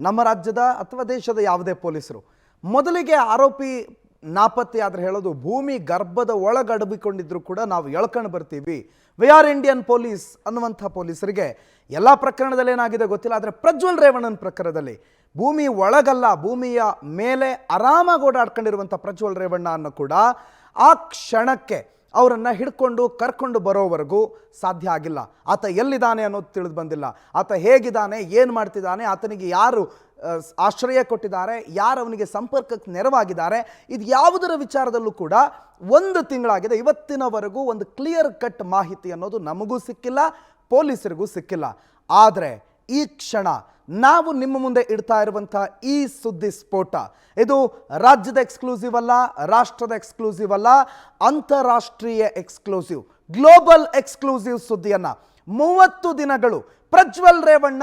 ನಮ್ಮ ರಾಜ್ಯದ ಅಥವಾ ದೇಶದ ಯಾವುದೇ ಪೊಲೀಸರು ಮೊದಲಿಗೆ ಆರೋಪಿ ನಾಪತ್ತೆ ಆದ್ರೆ ಹೇಳೋದು ಭೂಮಿ ಗರ್ಭದ ಒಳಗಡಬಿಕೊಂಡಿದ್ರು ಕೂಡ ನಾವು ಎಳ್ಕೊಂಡು ಬರ್ತೀವಿ. ವಿ ಆರ್ ಇಂಡಿಯನ್ ಪೊಲೀಸ್ ಅನ್ನುವಂಥ ಪೊಲೀಸರಿಗೆ ಎಲ್ಲ ಪ್ರಕರಣದಲ್ಲಿ ಏನಾಗಿದೆ ಗೊತ್ತಿಲ್ಲ. ಆದರೆ ಪ್ರಜ್ವಲ್ ರೇವಣ್ಣನ ಪ್ರಕರಣದಲ್ಲಿ ಭೂಮಿ ಒಳಗಲ್ಲ, ಭೂಮಿಯ ಮೇಲೆ ಆರಾಮಾಗಿ ಓಡಾಡ್ಕೊಂಡಿರುವಂಥ ಪ್ರಜ್ವಲ್ ರೇವಣ್ಣ ಅನ್ನು ಕೂಡ ಆ ಕ್ಷಣಕ್ಕೆ ಅವರನ್ನು ಹಿಡ್ಕೊಂಡು ಕರ್ಕೊಂಡು ಬರೋವರೆಗೂ ಸಾಧ್ಯ ಆಗಿಲ್ಲ. ಆತ ಎಲ್ಲಿದ್ದಾನೆ ಅನ್ನೋದು ತಿಳಿದು ಬಂದಿಲ್ಲ. ಆತ ಹೇಗಿದ್ದಾನೆ, ಏನು ಮಾಡ್ತಿದ್ದಾನೆ, ಆತನಿಗೆ ಯಾರು ಆಶ್ರಯ ಕೊಟ್ಟಿದ್ದಾರೆ, ಯಾರು ಅವನಿಗೆ ಸಂಪರ್ಕಕ್ಕೆ ನೆರವಾಗಿದ್ದಾರೆ, ಇದು ಯಾವುದರ ವಿಚಾರದಲ್ಲೂ ಕೂಡ 1 ತಿಂಗಳಾಗಿದೆ. ಇವತ್ತಿನವರೆಗೂ ಒಂದು ಕ್ಲಿಯರ್ ಕಟ್ ಮಾಹಿತಿ ಅನ್ನೋದು ನಮಗೂ ಸಿಕ್ಕಿಲ್ಲ, ಪೊಲೀಸರಿಗೂ ಸಿಕ್ಕಿಲ್ಲ. ಆದರೆ ಈ ಕ್ಷಣ ನಾವು ನಿಮ್ಮ ಮುಂದೆ ಇಡ್ತಾ ಇರುವಂಥ ಈ ಸುದ್ದಿ ಸ್ಫೋಟ ಇದು ರಾಜ್ಯದ ಎಕ್ಸ್ಕ್ಲೂಸಿವ್ ಅಲ್ಲ, ರಾಷ್ಟ್ರದ ಎಕ್ಸ್ಕ್ಲೂಸಿವ್ ಅಲ್ಲ, ಅಂತಾರಾಷ್ಟ್ರೀಯ ಎಕ್ಸ್ಕ್ಲೂಸಿವ್, ಗ್ಲೋಬಲ್ ಎಕ್ಸ್ಕ್ಲೂಸಿವ್ ಸುದ್ದಿಯನ್ನ 30 ದಿನಗಳು ಪ್ರಜ್ವಲ್ ರೇವಣ್ಣ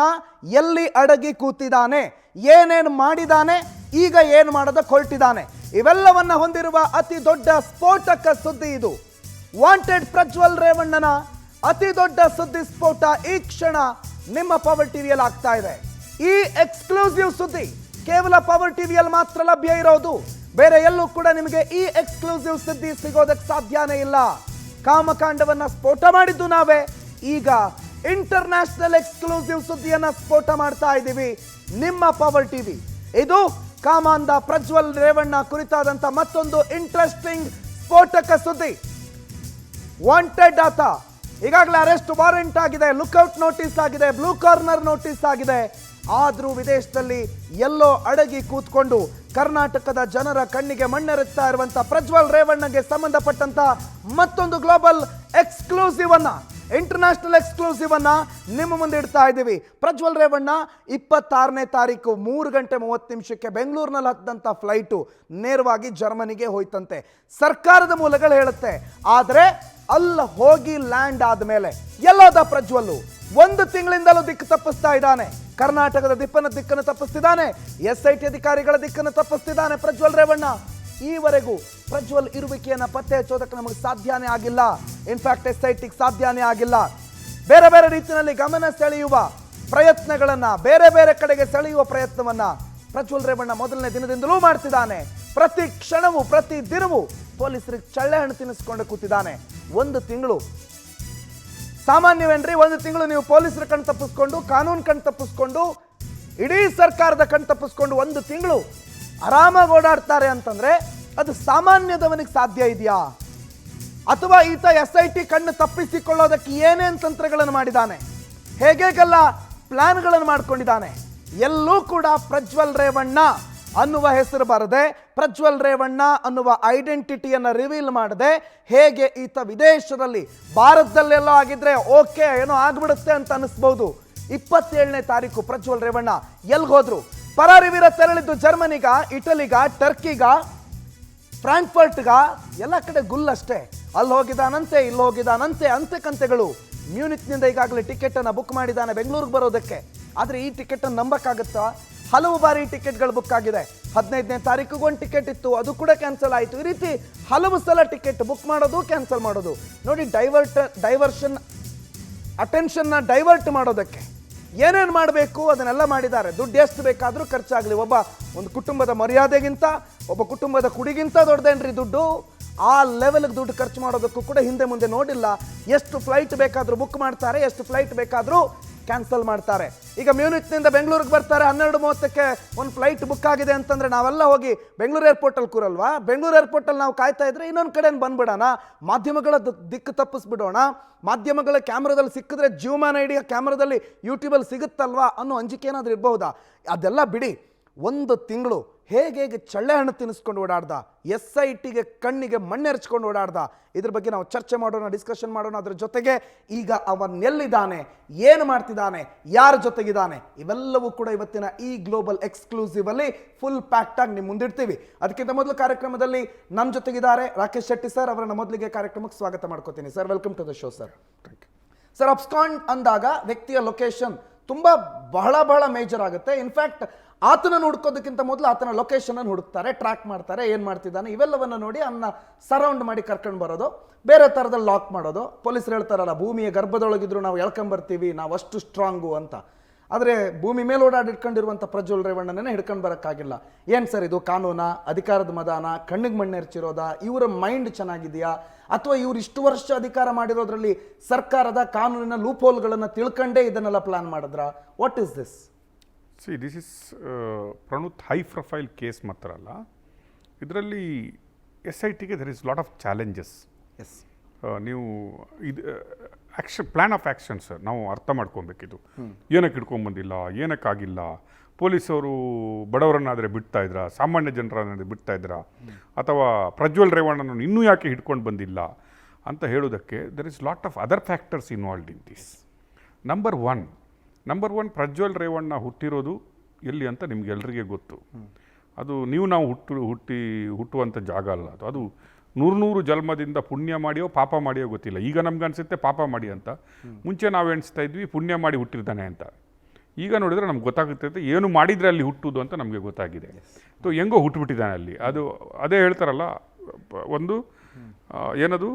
ಎಲ್ಲಿ ಅಡಗಿ ಕೂತಿದ್ದಾನೆ, ಏನೇನು ಮಾಡಿದಾನೆ, ಈಗ ಏನು ಮಾಡದ ಹೊರಟಿದ್ದಾನೆ, ಇವೆಲ್ಲವನ್ನ ಹೊಂದಿರುವ ಅತಿ ದೊಡ್ಡ ಸ್ಫೋಟಕ ಸುದ್ದಿ ಇದು. ವಾಂಟೆಡ್ ಪ್ರಜ್ವಲ್ ರೇವಣ್ಣನ ಅತಿ ದೊಡ್ಡ ಸುದ್ದಿ ಸ್ಫೋಟ ಈ ಕ್ಷಣ ನಿಮ್ಮ ಪವರ್ ಟಿವಿಯಲ್ಲಿ ಆಗ್ತಾ ಇದೆ. ಈ ಎಕ್ಸ್ಕ್ಲೂಸಿವ್ ಸುದ್ದಿ ಕೇವಲ ಪವರ್ ಟಿವಿಯಲ್ಲಿ ಮಾತ್ರ ಲಭ್ಯ ಇರೋದು, ಬೇರೆ ಎಲ್ಲೂ ಕೂಡ ನಿಮಗೆ ಈ ಎಕ್ಸ್ಕ್ಲೂಸಿವ್ ಸುದ್ದಿ ಸಿಗೋದಕ್ಕೆ ಸಾಧ್ಯನೇ ಇಲ್ಲ. ಕಾಮಕಾಂಡವನ್ನ ಸ್ಫೋಟ ಮಾಡಿದ್ದು ನಾವೇ, ಈಗ ಇಂಟರ್ನ್ಯಾಷನಲ್ ಎಕ್ಸ್ಕ್ಲೂಸಿವ್ ಸುದ್ದಿಯನ್ನ ಸ್ಫೋಟ ಮಾಡ್ತಾ ಇದ್ದೀವಿ ನಿಮ್ಮ ಪವರ್ ಟಿವಿ. ಇದು ಕಾಮಾಂಧ ಪ್ರಜ್ವಲ್ ರೇವಣ್ಣ ಕುರಿತಾದಂತ ಮತ್ತೊಂದು ಇಂಟ್ರೆಸ್ಟಿಂಗ್ ಸ್ಫೋಟಕ ಸುದ್ದಿ. ವಾಂಟೆಡ್ ಆತ ಈಗಾಗಲೇ ಅರೆಸ್ಟ್ ವಾರೆಂಟ್ ಆಗಿದೆ, ಲುಕ್ಔಟ್ ನೋಟಿಸ್ ಆಗಿದೆ, ಬ್ಲೂ ಕಾರ್ನರ್ ನೋಟಿಸ್ ಆಗಿದೆ. ಆದರೂ ವಿದೇಶದಲ್ಲಿ ಎಲ್ಲೋ ಅಡಗಿ ಕೂತ್ಕೊಂಡು ಕರ್ನಾಟಕದ ಜನರ ಕಣ್ಣಿಗೆ ಮಣ್ಣೆರೆತ್ತಾ ಇರುವಂತ ಪ್ರಜ್ವಲ್ ರೇವಣ್ಣಗೆ ಸಂಬಂಧಪಟ್ಟಂತ ಮತ್ತೊಂದು ಗ್ಲೋಬಲ್ ಎಕ್ಸ್ಕ್ಲೂಸಿವ್ ಅನ್ನ, ಇಂಟರ್ನ್ಯಾಷನಲ್ ಎಕ್ಸ್ಕ್ಲೂಸಿವ್ ಅನ್ನ ನಿಮ್ಮ ಮುಂದೆ ಇಡ್ತಾ ಇದ್ದೀವಿ. ಪ್ರಜ್ವಲ್ ರೇವಣ್ಣ 26ನೇ ತಾರೀಕು 3:30 ಬೆಂಗಳೂರಿನಲ್ಲಿ ಹತ್ತಂತ ಫ್ಲೈಟು ನೇರವಾಗಿ ಜರ್ಮನಿಗೆ ಹೋಯ್ತಂತೆ, ಸರ್ಕಾರದ ಮೂಲಗಳು ಹೇಳುತ್ತೆ. ಆದರೆ ಅಲ್ಲಿ ಹೋಗಿ ಲ್ಯಾಂಡ್ ಆದ್ಮೇಲೆ ಎಲ್ಲೋದ ಪ್ರಜ್ವಲ್ಲು? 1 ತಿಂಗಳಿಂದಲೂ ದಿಕ್ಕು ತಪ್ಪಿಸ್ತಾ ಇದ್ದಾನೆ. ಕರ್ನಾಟಕದ ದಿಕ್ಕನ್ನು ತಪ್ಪಿಸ್ತಿದ್ದಾನೆ, SIT ಅಧಿಕಾರಿಗಳ ದಿಕ್ಕನ್ನು ತಪ್ಪಿಸ್ತಿದ್ದಾನೆ ಪ್ರಜ್ವಲ್ ರೇವಣ್ಣ. ಈವರೆಗೂ ಪ್ರಜ್ವಲ್ ಇರುವಿಕೆಯನ್ನು ಪತ್ತೆ ಹಚ್ಚೋದಕ್ಕೆ ನಮಗೆ ಸಾಧ್ಯನೇ ಆಗಿಲ್ಲ. ಇನ್ಫ್ಯಾಕ್ಟ್ SITಗೆ ಸಾಧ್ಯನೇ ಆಗಿಲ್ಲ. ಬೇರೆ ಬೇರೆ ರೀತಿಯಲ್ಲಿ ಗಮನ ಸೆಳೆಯುವ ಪ್ರಯತ್ನಗಳನ್ನ, ಬೇರೆ ಬೇರೆ ಕಡೆಗೆ ಸೆಳೆಯುವ ಪ್ರಯತ್ನವನ್ನ ಪ್ರಜ್ವಲ್ ರೇವಣ್ಣ ಮೊದಲನೇ ದಿನದಿಂದಲೂ ಮಾಡ್ತಿದ್ದಾನೆ. ಪ್ರತಿ ಕ್ಷಣವೂ ಪ್ರತಿ ದಿನವೂ ಪೊಲೀಸರಿಗೆ ಚಳ್ಳೆ ಹಣ್ಣು ತಿನ್ನಿಸ್ಕೊಂಡು ಕೂತಿದ್ದಾನೆ. 1 ತಿಂಗಳು ಸಾಮಾನ್ಯವೇನ್ರಿ? 1 ತಿಂಗಳು ನೀವು ಪೊಲೀಸರ ಕಣ್ ತಪ್ಪಿಸ್ಕೊಂಡು, ಕಾನೂನು ಕಣ್ ತಪ್ಪಿಸ್ಕೊಂಡು, ಇಡೀ ಸರ್ಕಾರದ ಕಣ್ ತಪ್ಪಿಸ್ಕೊಂಡು 1 ತಿಂಗಳು ಆರಾಮಾಗಿ ಓಡಾಡ್ತಾರೆ ಅಂತಂದ್ರೆ ಅದು ಸಾಮಾನ್ಯದವನಿಗೆ ಸಾಧ್ಯ ಇದೆಯಾ? ಅಥವಾ ಈತ SIT ಕಣ್ಣು ತಪ್ಪಿಸಿಕೊಳ್ಳೋದಕ್ಕೆ ಏನೇನು ತಂತ್ರಗಳನ್ನು ಮಾಡಿದ್ದಾನೆ, ಹೇಗೆಲ್ಲ ಪ್ಲಾನ್ಗಳನ್ನು ಮಾಡ್ಕೊಂಡಿದ್ದಾನೆ, ಎಲ್ಲೂ ಕೂಡ ಪ್ರಜ್ವಲ್ ರೇವಣ್ಣ ಅನ್ನುವ ಹೆಸರು ಬರದೆ, ಪ್ರಜ್ವಲ್ ರೇವಣ್ಣ ಅನ್ನುವ ಐಡೆಂಟಿಟಿಯನ್ನು ರಿವೀಲ್ ಮಾಡದೆ, ಹೇಗೆ ಈತ ವಿದೇಶದಲ್ಲಿ, ಭಾರತದಲ್ಲೆಲ್ಲೋ ಆಗಿದ್ರೆ ಓಕೆ ಏನೋ ಆಗ್ಬಿಡುತ್ತೆ ಅಂತ ಅನಿಸ್ಬೋದು. 27ನೇ ತಾರೀಕು ಪ್ರಜ್ವಲ್ ರೇವಣ್ಣ ಎಲ್ಗೆ ಹೋದ್ರು? ಪರಾರಿವೀರ ತೆರಳಿದ್ದು ಜರ್ಮನಿಗ, ಇಟಲಿಗ, ಟರ್ಕಿಗ, ಫ್ರಾಂಕ್ಫರ್ಟ್ಗ, ಎಲ್ಲ ಕಡೆ ಗುಲ್ಲಷ್ಟೇ. ಅಲ್ಲಿ ಹೋಗಿದಾನಂತೆ, ಇಲ್ಲಿ ಹೋಗಿದಾನಂತೆ, ಅಂತೆಕಂತೆಗಳು. ಮ್ಯೂನಿಕ್ನಿಂದ ಈಗಾಗಲೇ ಟಿಕೆಟ್ ಅನ್ನು ಬುಕ್ ಮಾಡಿದ್ದಾನೆ ಬೆಂಗಳೂರಿಗೆ ಬರೋದಕ್ಕೆ. ಆದರೆ ಈ ಟಿಕೆಟ್ ಅನ್ನು ನಂಬಕ್ಕಾಗುತ್ತಾ? ಹಲವು ಬಾರಿ ಟಿಕೆಟ್ಗಳು ಬುಕ್ ಆಗಿದೆ. 15ನೇ ತಾರೀಕಿಗೆ ಒಂದು ಟಿಕೆಟ್ ಇತ್ತು, ಅದು ಕೂಡ ಕ್ಯಾನ್ಸಲ್ ಆಯಿತು. ಈ ರೀತಿ ಹಲವು ಸಲ ಟಿಕೆಟ್ ಬುಕ್ ಮಾಡೋದು, ಕ್ಯಾನ್ಸಲ್ ಮಾಡೋದು. ನೋಡಿ, ಡೈವರ್ಷನ್, ಅಟೆನ್ಷನ್ನ ಡೈವರ್ಟ್ ಮಾಡೋದಕ್ಕೆ ಏನೇನು ಮಾಡಬೇಕು ಅದನ್ನೆಲ್ಲ ಮಾಡಿದ್ದಾರೆ. ದುಡ್ಡು ಎಷ್ಟು ಬೇಕಾದರೂ ಖರ್ಚಾಗಲಿ. ಒಂದು ಕುಟುಂಬದ ಮರ್ಯಾದೆಗಿಂತ, ಒಬ್ಬ ಕುಟುಂಬದ ಕುಡಿಗಿಂತ ದೊಡ್ಡದೇನ್ರಿ ದುಡ್ಡು? ಆ ಲೆವೆಲ್ಗೆ ದುಡ್ಡು ಖರ್ಚು ಮಾಡೋದಕ್ಕೂ ಕೂಡ ಹಿಂದೆ ಮುಂದೆ ನೋಡಿಲ್ಲ. ಎಷ್ಟು ಫ್ಲೈಟ್ ಬೇಕಾದರೂ ಬುಕ್ ಮಾಡ್ತಾರೆ, ಎಷ್ಟು ಫ್ಲೈಟ್ ಬೇಕಾದರೂ ಕ್ಯಾನ್ಸಲ್ ಮಾಡ್ತಾರೆ. ಈಗ ಮ್ಯೂನಿಕ್ನಿಂದ ಬೆಂಗಳೂರಿಗೆ ಬರ್ತಾರೆ, 12:30ಕ್ಕೆ ಒಂದು ಫ್ಲೈಟ್ ಬುಕ್ ಆಗಿದೆ ಅಂತಂದ್ರೆ ನಾವೆಲ್ಲ ಹೋಗಿ ಬೆಂಗಳೂರು ಏರ್ಪೋರ್ಟಲ್ಲಿ ಕೂರಲ್ವಾ? ಬೆಂಗಳೂರು ಏರ್ಪೋರ್ಟಲ್ಲಿ ನಾವು ಕಾಯ್ತಾ ಇದ್ರೆ ಇನ್ನೊಂದು ಕಡೆ ಬಂದ್ಬಿಡೋಣ, ಮಾಧ್ಯಮಗಳ ದಿಕ್ಕು ತಪ್ಪಿಸ್ಬಿಡೋಣ, ಮಾಧ್ಯಮಗಳ ಕ್ಯಾಮ್ರಾದಲ್ಲಿ ಸಿಕ್ಕಿದ್ರೆ ಜೀವಮಾನ ಇಡೀ ಕ್ಯಾಮ್ರಾದಲ್ಲಿ ಯೂಟ್ಯೂಬಲ್ಲಿ ಸಿಗುತ್ತಲ್ವಾ ಅನ್ನೋ ಅಂಜಿಕೆ ಏನಾದರೂ ಇರ್ಬಹುದಾ? ಅದೆಲ್ಲ ಬಿಡಿ. 1 ತಿಂಗಳು ಹೇಗೆ ಚಳ್ಳೆ ಹಣ್ಣು ತಿನ್ನಿಸ್ಕೊಂಡು ಓಡಾಡ್ದ, SITಗೆ ಕಣ್ಣಿಗೆ ಮಣ್ಣೆರಚ್ಕೊಂಡು ಓಡಾಡ್ದ, ಇದ್ರ ಬಗ್ಗೆ ನಾವು ಚರ್ಚೆ ಮಾಡೋಣ, ಡಿಸ್ಕಷನ್ ಮಾಡೋಣ. ಅದ್ರ ಜೊತೆಗೆ ಈಗ ಅವನ್ನೆಲ್ಲಿದ್ದಾನೆ, ಏನು ಮಾಡ್ತಿದ್ದಾನೆ, ಯಾರ ಜೊತೆಗಿದ್ದಾನೆ, ಇವೆಲ್ಲವೂ ಕೂಡ ಇವತ್ತಿನ ಈ ಗ್ಲೋಬಲ್ ಎಕ್ಸ್ಕ್ಲೂಸಿವ್ ಅಲ್ಲಿ ಫುಲ್ ಪ್ಯಾಕ್ಟ್ ಆಗಿ ನಿಮ್ಮ ಮುಂದಿಡ್ತೀವಿ. ಅದಕ್ಕಿಂತ ಮೊದಲು ಕಾರ್ಯಕ್ರಮದಲ್ಲಿ ನಮ್ಮ ಜೊತೆಗಿದ್ದಾರೆ ರಾಕೇಶ್ ಶೆಟ್ಟಿ ಸರ್. ಅವರನ್ನ ಮೊದಲಿಗೆ ಕಾರ್ಯಕ್ರಮಕ್ಕೆ ಸ್ವಾಗತ ಮಾಡ್ಕೋತೀನಿ sir. Welcome to the show sir. Sir, abscond ಅಂದಾಗ ವ್ಯಕ್ತಿಯ ಲೊಕೇಶನ್ ತುಂಬಾ ಬಹಳ ಮೇಜರ್ ಆಗುತ್ತೆ. ಇನ್ಫ್ಯಾಕ್ಟ್ ಆತನನ್ನು ಹುಡುಕೋದಕ್ಕಿಂತ ಮೊದಲು ಆತನ ಲೊಕೇಶನ್ ಅನ್ನು ಹುಡುಕ್ತಾರೆ, ಟ್ರ್ಯಾಕ್ ಮಾಡ್ತಾರೆ, ಏನು ಮಾಡ್ತಿದ್ದಾನೆ ಇವೆಲ್ಲವನ್ನು ನೋಡಿ ಅವನ್ನ ಸರೌಂಡ್ ಮಾಡಿ ಕರ್ಕೊಂಡು ಬರೋದು, ಬೇರೆ ಥರದಲ್ಲಿ ಲಾಕ್ ಮಾಡೋದು. ಪೊಲೀಸರು ಹೇಳ್ತಾರಲ್ಲ, ಭೂಮಿಯ ಗರ್ಭದೊಳಗಿದ್ರು ನಾವು ಎಳ್ಕೊಂಬರ್ತೀವಿ, ನಾವು ಅಷ್ಟು ಸ್ಟ್ರಾಂಗು ಅಂತ. ಆದರೆ ಭೂಮಿ ಮೇಲೆ ಓಡಾಡಿಟ್ಕೊಂಡಿರುವಂಥ ಪ್ರಜ್ವಲ್ ರೇವಣ್ಣನೇ ಹಿಡ್ಕೊಂಡು ಬರೋಕ್ಕಾಗಿಲ್ಲ. ಏನು ಸರ್ ಇದು ಕಾನೂನಾ, ಅಧಿಕಾರದ ಮದಾನ, ಕಣ್ಣಿಗೆ ಮಣ್ಣೆರ್ಚಿರೋದಾ, ಇವರ ಮೈಂಡ್ ಚೆನ್ನಾಗಿದೆಯಾ, ಅಥವಾ ಇವ್ರು ಇಷ್ಟು ವರ್ಷ ಅಧಿಕಾರ ಮಾಡಿರೋದ್ರಲ್ಲಿ ಸರ್ಕಾರದ ಕಾನೂನಿನ ಲೂಪ್ ಹೋಲ್ಗಳನ್ನು ತಿಳ್ಕೊಂಡೇ ಇದನ್ನೆಲ್ಲ ಪ್ಲಾನ್ ಮಾಡಿದ್ರಾ? What is this? See this is ಪ್ರಣುತ್ ಹೈ ಪ್ರೊಫೈಲ್ ಕೇಸ್ ಮಾತ್ರ ಅಲ್ಲ, ಇದರಲ್ಲಿ SITಗೆ there is lot of challenges. Yes, ನೀವು ಇದು ಪ್ಲ್ಯಾನ್ ಆಫ್ ಆ್ಯಕ್ಷನ್ಸ್ ನಾವು ಅರ್ಥ ಮಾಡ್ಕೊಬೇಕಿದು. ಏನಕ್ಕೆ ಹಿಡ್ಕೊಂಬಂದಿಲ್ಲ, ಏನಕ್ಕಾಗಿಲ್ಲ, ಪೊಲೀಸವರು ಬಡವರನ್ನಾದರೆ ಬಿಡ್ತಾ ಇದ್ರಾ, ಸಾಮಾನ್ಯ ಜನರನ್ನಾದರೆ ಬಿಡ್ತಾ ಇದ್ರಾ, ಅಥವಾ ಪ್ರಜ್ವಲ್ ರೇವಣ್ಣನನ್ನು ಇನ್ನೂ ಯಾಕೆ ಹಿಡ್ಕೊಂಡು ಬಂದಿಲ್ಲ ಅಂತ ಹೇಳೋದಕ್ಕೆ there is lot of other factors involved in this. Number one Prajwal Revanna ಹುಟ್ಟಿರೋದು ಎಲ್ಲಿ ಅಂತ ನಿಮ್ಗೆಲ್ರಿಗೆ ಗೊತ್ತು. ಅದು ನಾವು ಹುಟ್ಟುವಂಥ ಜಾಗ ಅಲ್ಲ ಅದು 100 ಜನ್ಮದಿಂದ ಪುಣ್ಯ ಮಾಡಿಯೋ ಪಾಪ ಮಾಡಿಯೋ ಗೊತ್ತಿಲ್ಲ. ಈಗ ನಮ್ಗೆ ಅನಿಸುತ್ತೆ ಪಾಪ ಮಾಡಿ ಅಂತ, ಮುಂಚೆ ನಾವು ಎಣಿಸ್ತಾ ಇದ್ವಿ ಪುಣ್ಯ ಮಾಡಿ ಹುಟ್ಟಿರ್ತಾನೆ ಅಂತ. ಈಗ ನೋಡಿದ್ರೆ ನಮ್ಗೆ ಗೊತ್ತಾಗುತ್ತೆ ಏನು ಮಾಡಿದರೆ ಅಲ್ಲಿ ಹುಟ್ಟುದು ಅಂತ ನಮಗೆ ಗೊತ್ತಾಗಿದೆ. ಹೆಂಗೋ ಹುಟ್ಟುಬಿಟ್ಟಿದ್ದಾನೆ ಅಲ್ಲಿ. ಅದೇ ಹೇಳ್ತಾರಲ್ಲ, ಒಂದು ಏನದು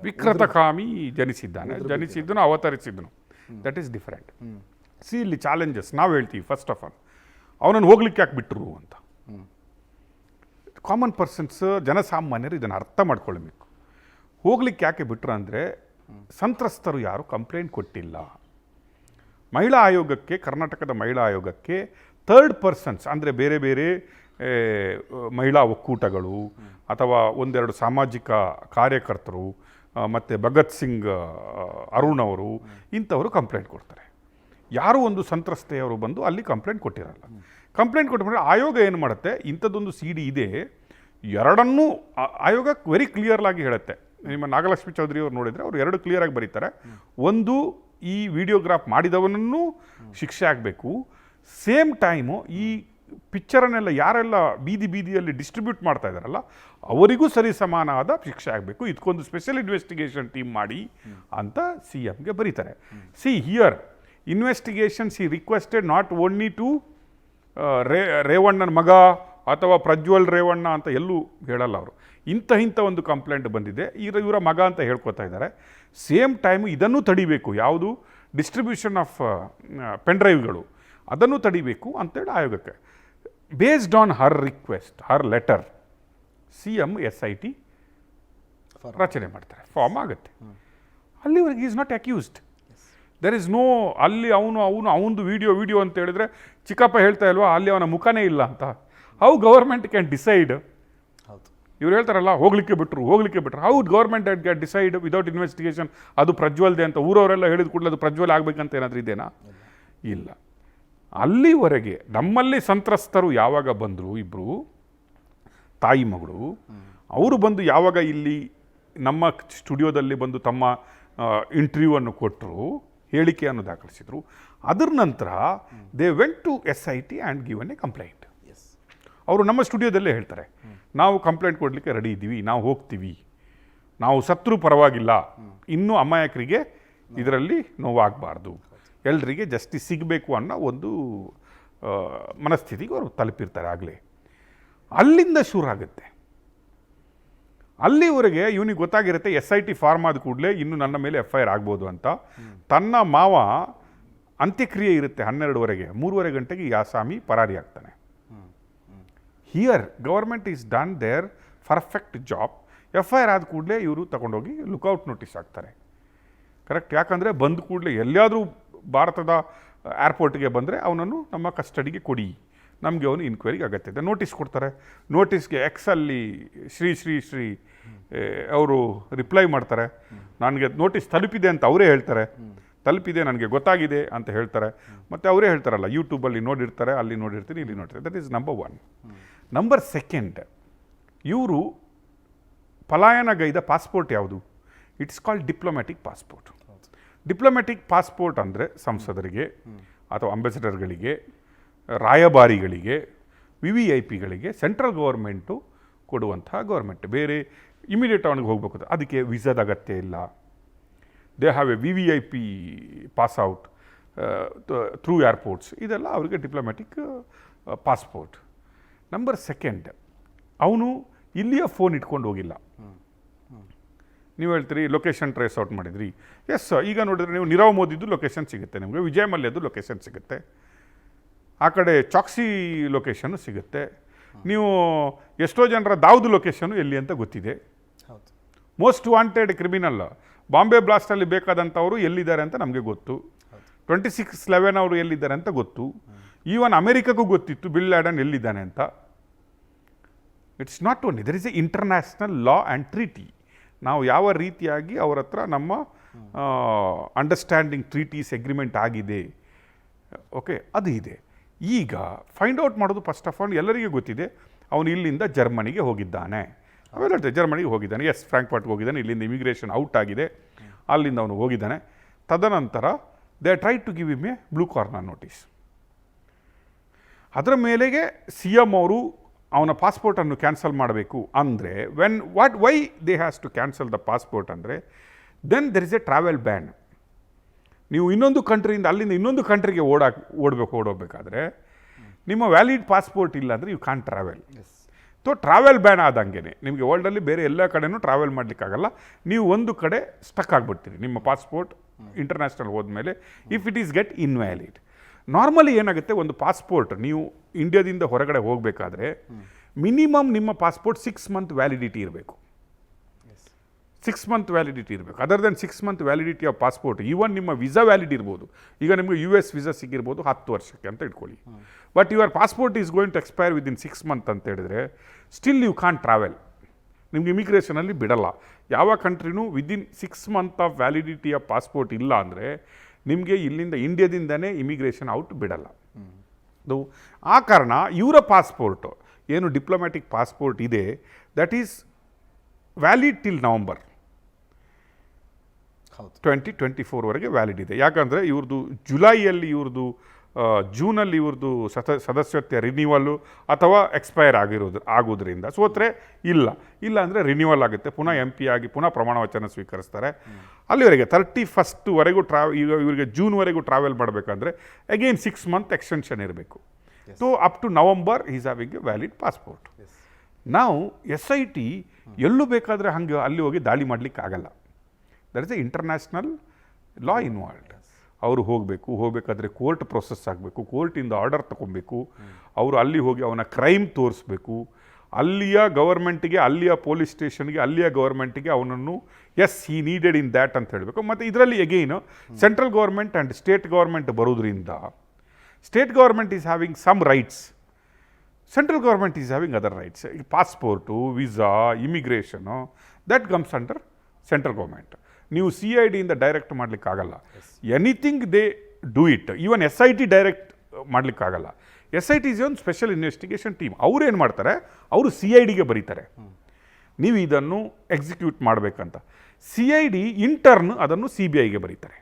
ವಿಕೃತಕಾಮಿ ಜನಿಸಿದ್ದನು ಅವತರಿಸಿದ್ದನು, ದಟ್ ಈಸ್ ಡಿಫರೆಂಟ್. ಇಲ್ಲಿ ಚಾಲೆಂಜಸ್ ನಾವು ಹೇಳ್ತೀವಿ. ಫಸ್ಟ್ ಆಫ್ ಆಲ್ ಅವನನ್ನು ಹೋಗ್ಲಿಕ್ಕೆ ಯಾಕೆ ಬಿಟ್ಟರು ಅಂತ ಕಾಮನ್ ಪರ್ಸನ್ಸ್, ಜನಸಾಮಾನ್ಯರು ಇದನ್ನು ಅರ್ಥ ಮಾಡ್ಕೊಳ್ಬೇಕು. ಹೋಗ್ಲಿಕ್ಕೆ ಯಾಕೆ ಬಿಟ್ಟರು ಅಂದರೆ ಸಂತ್ರಸ್ತರು ಯಾರು ಕಂಪ್ಲೇಂಟ್ ಕೊಟ್ಟಿಲ್ಲ. ಮಹಿಳಾ ಆಯೋಗಕ್ಕೆ, ಕರ್ನಾಟಕದ ಮಹಿಳಾ ಆಯೋಗಕ್ಕೆ ಥರ್ಡ್ ಪರ್ಸನ್ಸ್ ಅಂದರೆ ಬೇರೆ ಬೇರೆ ಮಹಿಳಾ ಒಕ್ಕೂಟಗಳು ಅಥವಾ ಒಂದೆರಡು ಸಾಮಾಜಿಕ ಕಾರ್ಯಕರ್ತರು ಮತ್ತು ಭಗತ್ ಸಿಂಗ್ ಅರುಣ್ ಅವರು ಇಂಥವರು ಕಂಪ್ಲೇಂಟ್ ಕೊಡ್ತಾರೆ. ಯಾರೂ ಒಂದು ಸಂತ್ರಸ್ತೆಯವರು ಬಂದು ಅಲ್ಲಿ ಕಂಪ್ಲೇಂಟ್ ಕೊಟ್ಟಿರಲ್ಲ. ಕಂಪ್ಲೇಂಟ್ ಕೊಟ್ಟರೆ ಆಯೋಗ ಏನು ಮಾಡುತ್ತೆ, ಇಂಥದ್ದೊಂದು CD ಇದೆ, ಎರಡನ್ನೂ ಆಯೋಗ ವೆರಿ ಕ್ಲಿಯರ್ಲಾಗಿ ಹೇಳುತ್ತೆ. ನಿಮ್ಮ ನಾಗಲಕ್ಷ್ಮಿ ಚೌಧರಿ ಅವರು ನೋಡಿದರೆ ಅವರು ಎರಡು ಕ್ಲಿಯರಾಗಿ ಬರೀತಾರೆ. ಒಂದು, ಈ ವಿಡಿಯೋಗ್ರಾಫ್ ಮಾಡಿದವನನ್ನು ಶಿಕ್ಷೆ ಆಗಬೇಕು. ಸೇಮ್ ಟೈಮು ಈ ಪಿಕ್ಚರನ್ನೆಲ್ಲ ಯಾರೆಲ್ಲ ಬೀದಿಯಲ್ಲಿ ಡಿಸ್ಟ್ರಿಬ್ಯೂಟ್ ಮಾಡ್ತಾ ಇದ್ದಾರಲ್ಲ ಅವರಿಗೂ ಸರಿ ಸಮಾನವಾದ ಶಿಕ್ಷೆ ಆಗಬೇಕು. ಇದಕ್ಕೊಂದು ಸ್ಪೆಷಲ್ ಇನ್ವೆಸ್ಟಿಗೇಷನ್ ಟೀಮ್ ಮಾಡಿ ಅಂತ CMಗೆ ಬರೀತಾರೆ. ಹಿಯರ್ ಇನ್ವೆಸ್ಟಿಗೇಷನ್ಸ್ ಈ ರಿಕ್ವೆಸ್ಟೆಡ್ ನಾಟ್ ಓನ್ಲಿ ಟು ರೇವಣ್ಣನ ಮಗ ಅಥವಾ ಪ್ರಜ್ವಲ್ ರೇವಣ್ಣ ಅಂತ ಎಲ್ಲೂ ಹೇಳಲ್ಲ ಅವರು. ಇಂಥ ಒಂದು ಕಂಪ್ಲೇಂಟ್ ಬಂದಿದೆ, ಇವರ ಮಗ ಅಂತ ಹೇಳ್ಕೊತಾ ಇದ್ದಾರೆ. ಸೇಮ್ ಟೈಮು ಇದನ್ನು ತಡಿಬೇಕು, ಯಾವುದು ಡಿಸ್ಟ್ರಿಬ್ಯೂಷನ್ ಆಫ್ ಪೆನ್ಡ್ರೈವ್ಗಳು ಅದನ್ನು ತಡಿಬೇಕು ಅಂತೇಳಿ ಆಯೋಗಕ್ಕೆ based on her request, her letter CM SIT ರಚನೆ ಮಾಡ್ತಾರೆ, ಫಾರ್ಮ್ ಆಗುತ್ತೆ. ಅಲ್ಲಿವರೆಗೆ is not accused. There is no, ಅಲ್ಲಿ ಅವನು ವಿಡಿಯೋ ಅಂತ ಹೇಳಿದ್ರೆ ಚಿಕ್ಕಪ್ಪ ಹೇಳ್ತಾ ಇಲ್ವಾ ಅಲ್ಲಿ ಅವನ ಮುಖನೇ ಇಲ್ಲ ಅಂತ. How government can decide? ಇವ್ರು ಹೇಳ್ತಾರಲ್ಲ ಹೋಗ್ಲಿಕ್ಕೆ ಬಿಟ್ರು. How government can decide without investigation ಅದು ಪ್ರಜ್ವಲ್ದೆ ಅಂತ ಊರವರೆಲ್ಲ ಹೇಳಿದ ಕೂಡಲೇ ಅದು ಪ್ರಜ್ವಲ್ ಆಗಬೇಕಂತ ಏನಾದರೂ ಇದೆನಾ? ಇಲ್ಲ. ಅಲ್ಲಿವರೆಗೆ ನಮ್ಮಲ್ಲಿ ಸಂತ್ರಸ್ತರು ಯಾವಾಗ ಬಂದರು, ಇಬ್ಬರು ತಾಯಿ ಮಗಳು, ಅವರು ಬಂದು ಯಾವಾಗ ಇಲ್ಲಿ ನಮ್ಮ ಸ್ಟುಡಿಯೋದಲ್ಲಿ ಬಂದು ತಮ್ಮ ಇಂಟರ್ವ್ಯೂವನ್ನು ಕೊಟ್ಟರು, ಹೇಳಿಕೆಯನ್ನು ದಾಖಲಿಸಿದರು, ಅದರ ನಂತರ they went to SIT and given a complaint. ಅವರು ನಮ್ಮ ಸ್ಟುಡಿಯೋದಲ್ಲೇ ಹೇಳ್ತಾರೆ, ನಾವು ಕಂಪ್ಲೇಂಟ್ ಕೊಡಲಿಕ್ಕೆ ರೆಡಿ ಇದ್ದೀವಿ, ನಾವು ಹೋಗ್ತೀವಿ, ನಾವು ಸತ್ರು ಪರವಾಗಿಲ್ಲ, ಇನ್ನೂ ಅಮಾಯಕರಿಗೆ ಇದರಲ್ಲಿ ನೋವಾಗಬಾರ್ದು, ಎಲ್ರಿಗೆ ಜಸ್ಟಿಸ್ ಸಿಗಬೇಕು ಅನ್ನೋ ಒಂದು ಮನಸ್ಥಿತಿಗೆ ಅವರು ತಲುಪಿರ್ತಾರೆ. ಆಗಲೇ ಅಲ್ಲಿಂದ ಶುರು ಆಗುತ್ತೆ. ಅಲ್ಲಿವರೆಗೆ ಇವನಿಗೆ ಗೊತ್ತಾಗಿರುತ್ತೆ SIT ಫಾರ್ಮ್ ಆದ ಕೂಡಲೇ ಇನ್ನು ನನ್ನ ಮೇಲೆ FIR ಆಗ್ಬೋದು ಅಂತ. ತನ್ನ ಮಾವ ಅಂತ್ಯಕ್ರಿಯೆ ಇರುತ್ತೆ 12ವರೆಗೆ, 3:30 ಗಂಟೆಗೆ ಯಾಸಾಮಿ ಪರಾರಿ ಆಗ್ತಾನೆ. Here government is done their perfect job. FIR ಆದ ಕೂಡಲೇ ಇವರು ತಗೊಂಡೋಗಿ ಲುಕ್ಔಟ್ ನೋಟಿಸ್ ಹಾಕ್ತಾರೆ. ಕರೆಕ್ಟ್? ಯಾಕಂದರೆ ಬಂದ ಕೂಡಲೇ ಎಲ್ಲಿಯಾದರೂ ಭಾರತದ ಏರ್ಪೋರ್ಟ್ಗೆ ಬಂದರೆ ಅವನನ್ನು ನಮ್ಮ ಕಸ್ಟಡಿಗೆ ಕೊಡಿ, ನಮಗೆ ಅವನು ಇನ್ಕ್ವೈರಿಗೆ ಅಗತ್ಯ ಇದೆ. ನೋಟಿಸ್ ಕೊಡ್ತಾರೆ. ನೋಟಿಸ್ಗೆ ಎಕ್ಸಲ್ಲಿ ಶ್ರೀ ಅವರು ರಿಪ್ಲೈ ಮಾಡ್ತಾರೆ, ನನಗೆ ನೋಟಿಸ್ ತಲುಪಿದೆ ಅಂತ ಅವರೇ ಹೇಳ್ತಾರೆ, ತಲುಪಿದೆ ನನಗೆ ಗೊತ್ತಾಗಿದೆ ಅಂತ ಹೇಳ್ತಾರೆ. ಮತ್ತು ಅವರೇ ಹೇಳ್ತಾರಲ್ಲ, ಯೂಟ್ಯೂಬಲ್ಲಿ ನೋಡಿರ್ತಾರೆ, ಅಲ್ಲಿ ನೋಡಿರ್ತೀನಿ, ಇಲ್ಲಿ ನೋಡ್ತಾರೆ. That is number 1. ನಂಬರ್ 2, ಇವರು ಪಲಾಯನಗೈದ ಪಾಸ್ಪೋರ್ಟ್ ಯಾವುದು? It's called diplomatic passport. Diplomatic passport ಅಂದರೆ ಸಂಸದರಿಗೆ ಅಥವಾ ಅಂಬಾಸಿಡರ್ಗಳಿಗೆ, ರಾಯಭಾರಿಗಳಿಗೆ, VVIPಗಳಿಗೆ ಸೆಂಟ್ರಲ್ ಗೌರ್ಮೆಂಟು ಕೊಡುವಂಥ ಗೌರ್ಮೆಂಟ್. ಬೇರೆ ಇಮಿಡಿಯೇಟ್ ಅವನಿಗೆ ಹೋಗಬೇಕು, ಅದಕ್ಕೆ ವೀಸಾದ ಅಗತ್ಯ ಇಲ್ಲ. They have A VVIP pass out through airports. ಇದೆಲ್ಲ ಅವರಿಗೆ ಡಿಪ್ಲೊಮ್ಯಾಟಿಕ್ ಪಾಸ್ಪೋರ್ಟ್. ನಂಬರ್ 2, ಅವನು ಇಲ್ಲಿಯ ಫೋನ್ ಇಟ್ಕೊಂಡು ಹೋಗಿಲ್ಲ. ನೀವು ಹೇಳ್ತೀರಿ ಲೊಕೇಶನ್ ಟ್ರೇಸ್ ಔಟ್ ಮಾಡಿದ್ರಿ. ಎಸ್, ಈಗ ನೋಡಿದ್ರೆ ನೀವು ನೀರವ್ ಮೋದಿದು ಲೊಕೇಶನ್ ಸಿಗುತ್ತೆ ನಿಮಗೆ, ವಿಜಯ್ ಮಲ್ಯದು ಲೊಕೇಶನ್ ಸಿಗುತ್ತೆ, ಆ ಕಡೆ ಚಾಕ್ಸಿ ಲೊಕೇಶನ್ನು ಸಿಗುತ್ತೆ. ನೀವು ಎಷ್ಟೋ ಜನರ ದಾವ್ದು ಲೊಕೇಶನ್ನು ಎಲ್ಲಿ ಅಂತ ಗೊತ್ತಿದೆ. ಹೌದು. ಮೋಸ್ಟ್ ವಾಂಟೆಡ್ ಕ್ರಿಮಿನಲ್ ಬಾಂಬೆ ಬ್ಲಾಸ್ಟಲ್ಲಿ ಬೇಕಾದಂಥವರು ಎಲ್ಲಿದ್ದಾರೆ ಅಂತ ನಮಗೆ ಗೊತ್ತು. 26/11 ಅವರು ಎಲ್ಲಿದ್ದಾರೆ ಅಂತ ಗೊತ್ತು. ಈವನ್ ಅಮೆರಿಕಕ್ಕೂ ಗೊತ್ತಿತ್ತು ಬಿಲ್ ಲ್ಯಾಡನ್ ಎಲ್ಲಿದ್ದಾನೆ ಅಂತ. It's not only, there is a international law and treaty. ನಾವು ಯಾವ ರೀತಿಯಾಗಿ ಅವ್ರ ಹತ್ರ ನಮ್ಮ ಅಂಡರ್ಸ್ಟ್ಯಾಂಡಿಂಗ್ ಟ್ರೀಟೀಸ್ ಎಗ್ರಿಮೆಂಟ್ ಆಗಿದೆ, ಓಕೆ, ಅದು ಇದೆ. ಈಗ ಫೈಂಡ್ ಔಟ್ ಮಾಡೋದು ಫಸ್ಟ್ ಆಫ್ ಆಲ್ ಎಲ್ಲರಿಗೂ ಗೊತ್ತಿದೆ, ಅವನು ಇಲ್ಲಿಂದ ಜರ್ಮನಿಗೆ ಹೋಗಿದ್ದಾನೆ. ಅವೆಲ್ಲ ಹೇಳ್ತೇವೆ, ಜರ್ಮನಿಗೆ ಹೋಗಿದ್ದಾನೆ, ಎಸ್, ಫ್ರಾಂಕ್ಫರ್ಟ್ಗೆ ಹೋಗಿದ್ದಾನೆ, ಇಲ್ಲಿಂದ ಇಮಿಗ್ರೇಷನ್ ಔಟ್ ಆಗಿದೆ, ಅಲ್ಲಿಂದ ಅವನು ಹೋಗಿದ್ದಾನೆ. ತದನಂತರ they try to give him a blue corner notice. ಅದರ ಮೇಲೆಗೆ CM ಅವರು ಅವನ ಪಾಸ್ಪೋರ್ಟನ್ನು ಕ್ಯಾನ್ಸಲ್ ಮಾಡಬೇಕು ಅಂದರೆ why they has to cancel the passport ಅಂದರೆ then there is a travel ban. ನೀವು ಇನ್ನೊಂದು ಕಂಟ್ರಿಯಿಂದ ಅಲ್ಲಿಂದ ಇನ್ನೊಂದು ಕಂಟ್ರಿಗೆ ಓಡೋಗ್ಬೇಕಾದ್ರೆ ನಿಮ್ಮ ವ್ಯಾಲಿಡ್ ಪಾಸ್ಪೋರ್ಟ್ ಇಲ್ಲ ಅಂದರೆ you can't travel. So travel ban ಆದಂಗೆ ನಿಮಗೆ ವರ್ಲ್ಡಲ್ಲಿ ಬೇರೆ ಎಲ್ಲ ಕಡೆನೂ ಟ್ರಾವೆಲ್ ಮಾಡಲಿಕ್ಕಾಗಲ್ಲ. ನೀವು ಒಂದು ಕಡೆ ಸ್ಟಕ್ ಆಗಿಬಿಡ್ತೀರಿ ನಿಮ್ಮ ಪಾಸ್ಪೋರ್ಟ್ ಇಂಟರ್ನ್ಯಾಷನಲ್ ಹೋದ್ಮೇಲೆ, if it is get invalid. Normally ಏನಾಗುತ್ತೆ, ಒಂದು ಪಾಸ್ಪೋರ್ಟ್ ನೀವು ಇಂಡಿಯಾದಿಂದ ಹೊರಗಡೆ ಹೋಗಬೇಕಾದ್ರೆ ಮಿನಿಮಮ್ ನಿಮ್ಮ ಪಾಸ್ಪೋರ್ಟ್ 6 ಮಂತ್ ವ್ಯಾಲಿಡಿಟಿ ಇರಬೇಕು. 6 ಮಂತ್ ವ್ಯಾಲಿಡಿಟಿ ಇರಬೇಕು. Other than 6 month validity of passport, even ನಿಮ್ಮ ವಿಸಾ ವ್ಯಾಲಿಡ್ ಇರ್ಬೋದು. ಈಗ ನಿಮಗೆ US ವಿಸಾ ಸಿಗಿರ್ಬೋದು 10 ವರ್ಷಕ್ಕೆ ಅಂತ ಇಟ್ಕೊಳ್ಳಿ. But your passport is going to expire within 6 month ಅಂತ ಹೇಳಿದ್ರೆ ಸ್ಟಿಲ್ ಯು ಕಾಂಟ್ ಟ್ರಾವೆಲ್. ನಿಮ್ಗೆ ಇಮಿಗ್ರೇಷನಲ್ಲಿ ಬಿಡಲ್ಲ. ಯಾವ ಕಂಟ್ರಿನೂ within 6 month of validity of passport ಇಲ್ಲ ಅಂದರೆ ನಿಮಗೆ ಇಲ್ಲಿಂದ ಇಂಡಿಯಾದಿಂದನೇ ಇಮಿಗ್ರೇಷನ್ ಔಟ್ ಬಿಡಲ್ಲ. ಆ ಕಾರಣ ಇವರ ಪಾಸ್ಪೋರ್ಟು ಏನು ಡಿಪ್ಲೊಮ್ಯಾಟಿಕ್ ಪಾಸ್ಪೋರ್ಟ್ ಇದೆ, that is valid till November 2024ವರೆಗೆ ವ್ಯಾಲಿಡ್ ಇದೆ. ಯಾಕಂದರೆ ಇವ್ರದ್ದು ಜುಲೈಯಲ್ಲಿ ಇವ್ರದ್ದು ಜೂನಲ್ಲಿ ಇವ್ರದ್ದು ಸದಸ್ಯತ್ವ ರಿನ್ಯೂವಲ್ಲು ಅಥವಾ ಎಕ್ಸ್ಪೈರ್ ಆಗೋದ್ರಿಂದ ಸೋತ್ರೆ ಇಲ್ಲ ಅಂದರೆ ರಿನ್ಯೂವಲ್ ಆಗುತ್ತೆ, ಪುನಃ MP ಆಗಿ ಪುನಃ ಪ್ರಮಾಣ ವಚನ ಸ್ವೀಕರಿಸ್ತಾರೆ. ಅಲ್ಲಿವರೆಗೆ 31ವರೆಗೂ ಈಗ ಇವರಿಗೆ ಜೂನ್ವರೆಗೂ ಟ್ರಾವೆಲ್ ಮಾಡಬೇಕಂದ್ರೆ ಅಗೇನ್ 6 ಮಂತ್ ಎಕ್ಸ್ಟೆನ್ಷನ್ ಇರಬೇಕು. So up to November is having a valid passport. ನಾವು SIT ಎಲ್ಲೂ ಬೇಕಾದರೆ ಹಂಗೆ ಅಲ್ಲಿ ಹೋಗಿ ದಾಳಿ ಮಾಡಲಿಕ್ಕಾಗಲ್ಲ. That is a international law involved. ಅವರು ಹೋಗಬೇಕಾದ್ರೆ ಕೋರ್ಟ್ ಪ್ರೊಸೆಸ್ ಆಗಬೇಕು, ಕೋರ್ಟಿಂದ ಆರ್ಡರ್ ತೊಗೊಬೇಕು, ಅವರು ಅಲ್ಲಿ ಹೋಗಿ ಅವನ ಕ್ರೈಮ್ ತೋರಿಸ್ಬೇಕು, ಅಲ್ಲಿಯ ಗವರ್ಮೆಂಟಿಗೆ, ಅಲ್ಲಿಯ ಪೊಲೀಸ್ ಸ್ಟೇಷನ್ಗೆ, ಅಲ್ಲಿಯ ಗವರ್ಮೆಂಟಿಗೆ ಅವನನ್ನು as he needed in that ಅಂತ ಹೇಳಬೇಕು. ಮತ್ತು ಇದರಲ್ಲಿ again central government and state government ಬರೋದ್ರಿಂದ state government is having some rights, central government is having other rights. ಈಗ passport, visa, immigration, that comes under central government. ನೀವು CIDಯಿಂದ direct ಮಾಡಲಿಕ್ಕಾಗಲ್ಲ. Anything they do it. Even SIT direct ಮಾಡಲಿಕ್ಕಾಗಲ್ಲ. SIT is ಒಂದು special investigation team. ಅವ್ರೇನು ಮಾಡ್ತಾರೆ, ಅವರು CIDಗೆ ಬರೀತಾರೆ ನೀವು ಇದನ್ನು ಎಕ್ಸಿಕ್ಯೂಟ್ ಮಾಡಬೇಕಂತ. CID ಇಂಟರ್ನ್ ಅದನ್ನು CBIಗೆ ಬರೀತಾರೆ.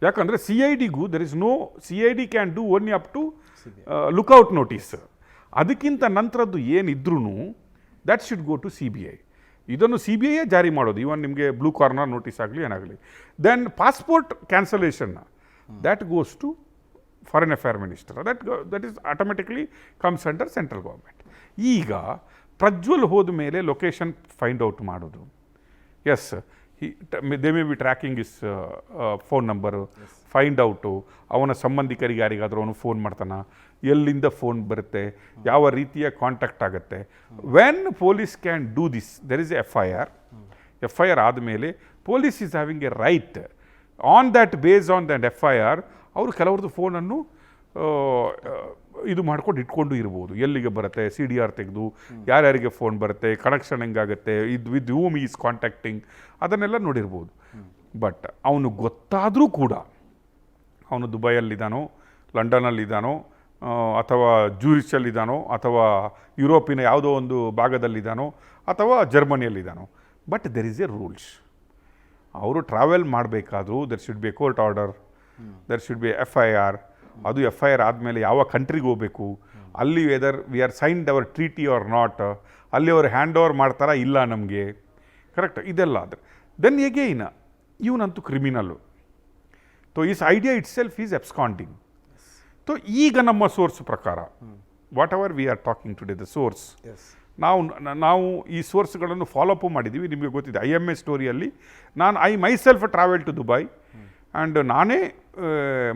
ಯಾಕಂದರೆ CIDಗೂ there is no, CID can do only up to lookout notice. ಅದಕ್ಕಿಂತ ನಂತರದ್ದು ಏನಿದ್ರೂ that should go to CBI. ಇದನ್ನು CBIಯೇ ಜಾರಿ ಮಾಡೋದು, ಇವನ್ ನಿಮಗೆ ಬ್ಲೂ ಕಾರ್ನರ್ ನೋಟಿಸ್ ಆಗಲಿ ಏನಾಗಲಿ. Then passport cancellation that goes to foreign affair minister. That is automatically comes under central government. ಈಗ ಪ್ರಜ್ವಲ್ ಹೋದ ಮೇಲೆ ಲೊಕೇಶನ್ ಫೈಂಡ್ ಔಟ್ ಮಾಡೋದು, as they may be tracking his phone number, find out, ಅವನ ಸಂಬಂಧಿಕರಿಗೆ ಯಾರಿಗಾದರೂ ಅವನು ಫೋನ್ ಮಾಡ್ತಾನೆ, ಎಲ್ಲಿಂದ ಫೋನ್ ಬರುತ್ತೆ, ಯಾವ ರೀತಿಯ ಕಾಂಟ್ಯಾಕ್ಟ್ ಆಗುತ್ತೆ. When police can do this, there is FIR ಆದಮೇಲೆ police is having A right on that, base on that FIR ಅವರು ಕೆಲವ್ರದ್ದು ಫೋನನ್ನು ಇದು ಮಾಡ್ಕೊಂಡು ಇಟ್ಕೊಂಡು ಇರ್ಬೋದು. ಎಲ್ಲಿಗೆ ಬರುತ್ತೆ, CDR ತೆಗೆದು ಯಾರ್ಯಾರಿಗೆ ಫೋನ್ ಬರುತ್ತೆ, ಕನೆಕ್ಷನ್ ಹೆಂಗಾಗುತ್ತೆ, ಇದು ವಿತ್ ಹೂಮ್ ಈಸ್ ಕಾಂಟ್ಯಾಕ್ಟಿಂಗ್, ಅದನ್ನೆಲ್ಲ ನೋಡಿರ್ಬೋದು. ಬಟ್ ಅವನು ಗೊತ್ತಾದರೂ ಕೂಡ ಅವನು ದುಬೈಯಲ್ಲಿದ್ದಾನೋ, ಲಂಡನಲ್ಲಿದ್ದಾನೋ, ಅಥವಾ ಜೂರಿಚಲ್ಲಿದ್ದಾನೋ, ಅಥವಾ ಯುರೋಪಿನ ಯಾವುದೋ ಒಂದು ಭಾಗದಲ್ಲಿದ್ದಾನೋ, ಅಥವಾ ಜರ್ಮನಿಯಲ್ಲಿದ್ದಾನೋ, but there is a rules. ಅವರು ಟ್ರಾವೆಲ್ ಮಾಡಬೇಕಾದ್ರೂ there should be a court order, there should be FIR. ಅದು FIR ಆದಮೇಲೆ ಯಾವ ಕಂಟ್ರಿಗೆ ಹೋಗಬೇಕು, ಅಲ್ಲಿ whether we are signed our treaty or not, ಅಲ್ಲಿ ಅವರು ಹ್ಯಾಂಡ್ ಓವರ್ ಮಾಡ್ತಾರಾ ಇಲ್ಲ ನಮಗೆ, ಕರೆಕ್ಟ್, ಇದೆಲ್ಲ ಆದರೆ ದೆನ್ ಎಗೈನ್ ಇವನಂತೂ criminal. So is idea itself is absconding. So ಈಗ ನಮ್ಮ ಸೋರ್ಸ್ ಪ್ರಕಾರ, whatever we are talking today, the source ನಾವು ಈ ಸೋರ್ಸ್ಗಳನ್ನು ಫಾಲೋಅಪ್ ಮಾಡಿದ್ದೀವಿ. ನಿಮಗೆ ಗೊತ್ತಿದೆ IMA ಸ್ಟೋರಿಯಲ್ಲಿ I myself travel to Dubai and ನಾನೇ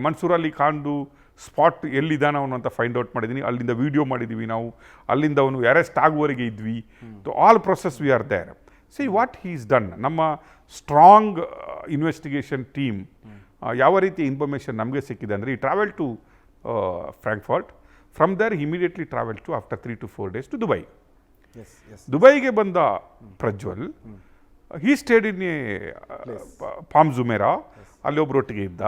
ಮನ್ಸೂರ್ ಅಲಿ ಖಾನ್ದು ಸ್ಪಾಟ್ ಎಲ್ಲಿದ್ದಾನೆ ಅವನು ಅಂತ ಫೈಂಡ್ ಔಟ್ ಮಾಡಿದ್ದೀನಿ. ಅಲ್ಲಿಂದ ವೀಡಿಯೋ ಮಾಡಿದ್ದೀವಿ ನಾವು, ಅಲ್ಲಿಂದ ಅವನು ಅರೆಸ್ಟ್ ಆಗುವವರೆಗೆ ಇದ್ವಿ. So all process we are there. See what he is done. ನಮ್ಮ ಸ್ಟ್ರಾಂಗ್ ಇನ್ವೆಸ್ಟಿಗೇಷನ್ ಟೀಮ್ ಯಾವ ರೀತಿ ಇನ್ಫಾರ್ಮೇಷನ್ ನಮಗೆ ಸಿಕ್ಕಿದೆ ಅಂದರೆ, ಈ travel to Frankfurt, from there immediately travel to after 3 to 4 days to Dubai. ದುಬೈಗೆ ಬಂದ Prajwal he stayed in a Palm Jumeirah, ಅಲ್ಲಿ ಒಬ್ಬರೊಟ್ಟಿಗೆ ಇದ್ದ.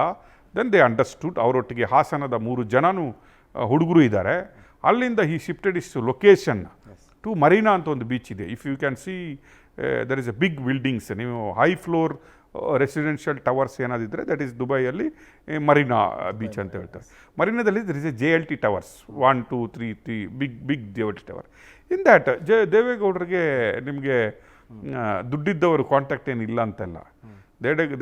ದೆನ್ ದೇ ಅಂಡರ್ಸ್ಟುಡ್, ಅವರೊಟ್ಟಿಗೆ ಹಾಸನದ 3 ಜನನೂ ಹುಡುಗರು ಇದ್ದಾರೆ. ಅಲ್ಲಿಂದ he shifted his location to Marina ಅಂತ ಒಂದು ಬೀಚ್ ಇದೆ. If you can see there is a big buildings, ನೀವು ಹೈ ಫ್ಲೋರ್ ರೆಸಿಡೆನ್ಷಿಯಲ್ ಟವರ್ಸ್ ಏನಾದಿದ್ದರೆ ದಟ್ ಈಸ್ ದುಬೈಯಲ್ಲಿ ಮರೀನಾ ಬೀಚ್ ಅಂತ ಹೇಳ್ತಾರೆ. ಮರೀನಾದಲ್ಲಿ there is a JLT towers 1, 2, 3 big JLT tower. In that ದೇವೇಗೌಡರಿಗೆ ನಿಮಗೆ ದುಡ್ಡಿದ್ದವರು ಕಾಂಟ್ಯಾಕ್ಟ್ ಏನಿಲ್ಲ ಅಂತೆಲ್ಲ.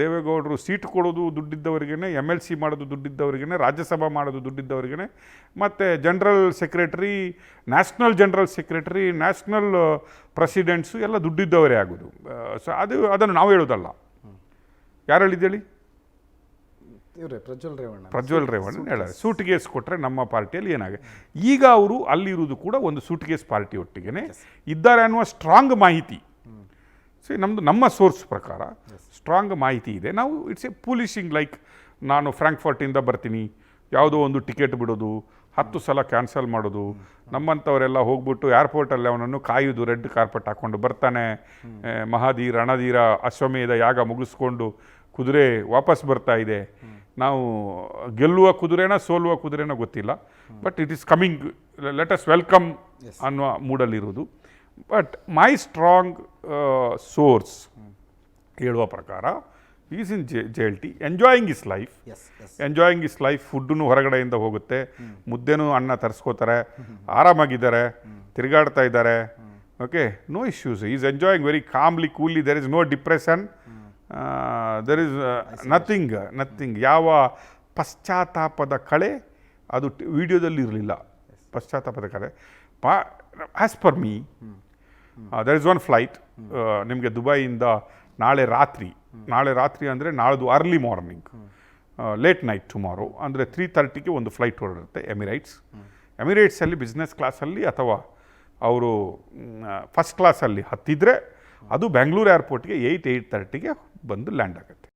ದೇವೇಗೌಡರು ಸೀಟ್ ಕೊಡೋದು ದುಡ್ಡಿದ್ದವರಿಗೇ, MLC ಮಾಡೋದು ದುಡ್ಡಿದ್ದವರಿಗೇ, ರಾಜ್ಯಸಭಾ ಮಾಡೋದು ದುಡ್ಡಿದ್ದವರಿಗೇ, ಮತ್ತು general secretary, national general secretary, national presidents ಎಲ್ಲ ದುಡ್ಡಿದ್ದವರೇ ಆಗೋದು. ಸೊ ಅದನ್ನು ನಾವು ಹೇಳೋದಲ್ಲ. ಯಾರು ಹೇಳಿದ್ದೇಳಿ? ಪ್ರಜ್ವಲ್ ರೇವಣ್ಣ ಹೇಳಾರೆ. ಸೂಟ್ ಕೇಸ್ ಕೊಟ್ಟರೆ ನಮ್ಮ ಪಾರ್ಟಿಯಲ್ಲಿ ಏನಾಗಿದೆ. ಈಗ ಅವರು ಅಲ್ಲಿರುವುದು ಕೂಡ ಒಂದು ಸೂಟ್ ಕೇಸ್ ಪಾರ್ಟಿ ಒಟ್ಟಿಗೆ ಇದ್ದಾರೆ ಅನ್ನುವ ಸ್ಟ್ರಾಂಗ್ ಮಾಹಿತಿ. ಸೊ ನಮ್ಮ ಸೋರ್ಸ್ ಪ್ರಕಾರ ಸ್ಟ್ರಾಂಗ್ ಮಾಹಿತಿ ಇದೆ. ನಾವು ಇಟ್ಸ್ ಎ ಪೂಲಿಶಿಂಗ್, ಲೈಕ್ ನಾನು ಫ್ರಾಂಕ್ಫರ್ಟಿಂದ ಬರ್ತೀನಿ, ಯಾವುದೋ ಒಂದು ಟಿಕೆಟ್ ಬಿಡೋದು, 10 ಸಲ ಕ್ಯಾನ್ಸಲ್ ಮಾಡೋದು. ನಮ್ಮಂಥವರೆಲ್ಲ ಹೋಗ್ಬಿಟ್ಟು ಏರ್ಪೋರ್ಟಲ್ಲಿ ಅವನನ್ನು ಕಾಯುವುದು, ರೆಡ್ ಕಾರ್ಪೆಟ್ ಹಾಕ್ಕೊಂಡು ಬರ್ತಾನೆ, ಮಹಾಧೀರ ರಣಧೀರ ಅಶ್ವಮೇಧ ಯಾಗ ಮುಗಿಸ್ಕೊಂಡು ಕುದುರೆ ವಾಪಸ್ ಬರ್ತಾ ಇದೆ. ನಾವು ಗೆಲ್ಲುವ ಕುದುರೆನ ಸೋಲುವ ಕುದುರೆನ ಗೊತ್ತಿಲ್ಲ, but it is coming, let us welcome ಅನ್ನುವ ಮೂಡಲ್ಲಿರುವುದು. ಬಟ್ ಮೈ ಸ್ಟ್ರಾಂಗ್ ಸೋರ್ಸ್ ಹೇಳುವ ಪ್ರಕಾರ is in JLT enjoying his life. Food ಹೊರಗಡೆಯಿಂದ ಹೋಗುತ್ತೆ, ಮುದ್ದೆನೂ ಅನ್ನ ತರಿಸ್ಕೋತಾರೆ, ಆರಾಮಾಗಿದ್ದಾರೆ, ತಿರುಗಾಡ್ತಾ ಇದ್ದಾರೆ. Okay, no issues. Is enjoying very calmly, coolly. There is no depression, there is nothing. ಯಾವ ಪಶ್ಚಾತ್ತಾಪದ ಕಳೆ ಅದು ವಿಡಿಯೋದಲ್ಲಿ ಇರಲಿಲ್ಲ. ಪಶ್ಚಾತ್ತಾಪದ ಕಳೆ as per me, there is one flight ನಿಮಗೆ ದುಬೈಯಿಂದ ನಾಳೆ ರಾತ್ರಿ ಅಂದರೆ ನಾಳ್ದು early morning, late night tomorrow ಅಂದರೆ 3:30ಗೆ ಒಂದು ಫ್ಲೈಟ್ ಹೊರಡುತ್ತೆ ಎಮಿರೇಟ್ಸಲ್ಲಿ ಬಿಸ್ನೆಸ್ ಕ್ಲಾಸಲ್ಲಿ, ಅಥವಾ ಅವರು ಫಸ್ಟ್ ಕ್ಲಾಸಲ್ಲಿ ಹತ್ತಿದ್ರೆ ಅದು ಬೆಂಗಳೂರು ಏರ್ಪೋರ್ಟ್ಗೆ 8:30ಗೆ ಬಂದು ಲ್ಯಾಂಡ್ ಆಗುತ್ತೆ.